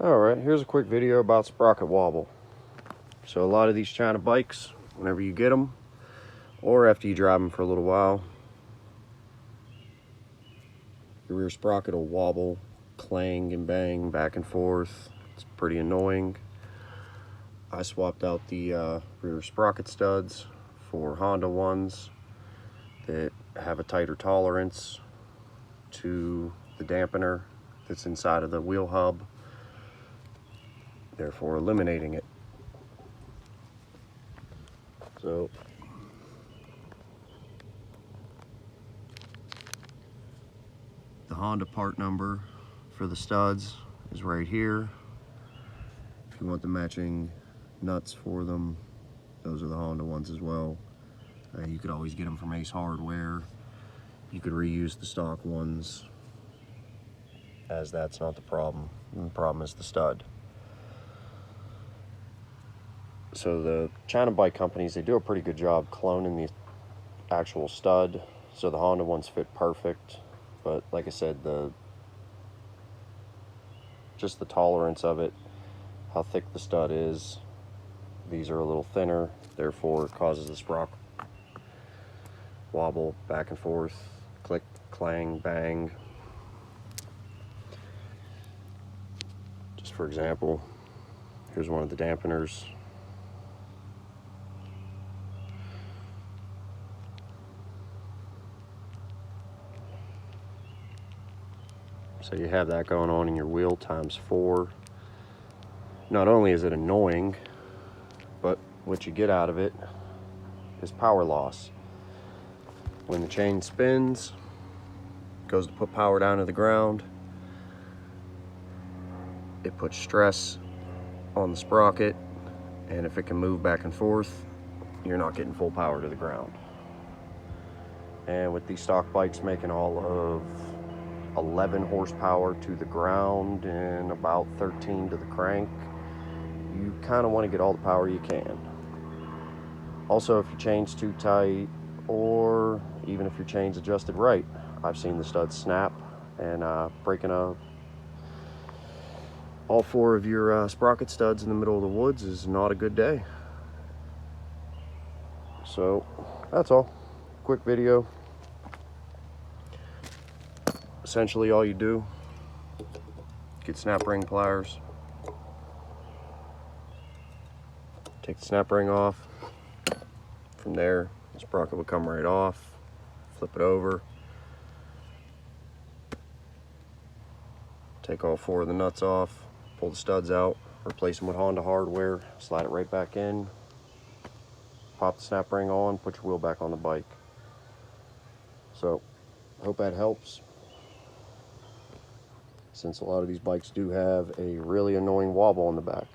Alright, here's a quick video about sprocket wobble. So a lot of these China bikes, whenever you get them, or after you drive them for a little while, your rear sprocket will wobble, clang and bang back and forth. It's pretty annoying. I swapped out the rear sprocket studs for Honda ones that have a tighter tolerance to the dampener that's inside of the wheel hub, therefore eliminating it. So the Honda part number for the studs is right here. If you want the matching nuts for them, those are the Honda ones as well. You could always get them from Ace Hardware. You could reuse the stock ones, as that's not the problem. The problem is the stud. So the China bike companies, they do a pretty good job cloning the actual stud. So the Honda ones fit perfect, but like I said, just the tolerance of it, how thick the stud is, these are a little thinner, therefore it causes the sprocket wobble back and forth, click, clang, bang. Just for example, here's one of the dampeners. So you have that going on in your wheel times 4. Not only is it annoying, but what you get out of it is power loss. When the chain spins, goes to put power down to the ground, it puts stress on the sprocket, and if it can move back and forth, you're not getting full power to the ground. And with these stock bikes making all of 11 horsepower to the ground and about 13 to the crank, you kind of want to get all the power you can. Also, if your chain's too tight, or even if your chain's adjusted right, I've seen the studs snap, and breaking all 4 of your sprocket studs in the middle of the woods is not a good day. So that's all. Quick video. Essentially all you do, get snap ring pliers, take the snap ring off. From there, the sprocket will come right off. Flip it over, take all 4 of the nuts off, pull the studs out, replace them with Honda hardware, slide it right back in, pop the snap ring on, put your wheel back on the bike. So, hope that helps, since a lot of these bikes do have a really annoying wobble on the back.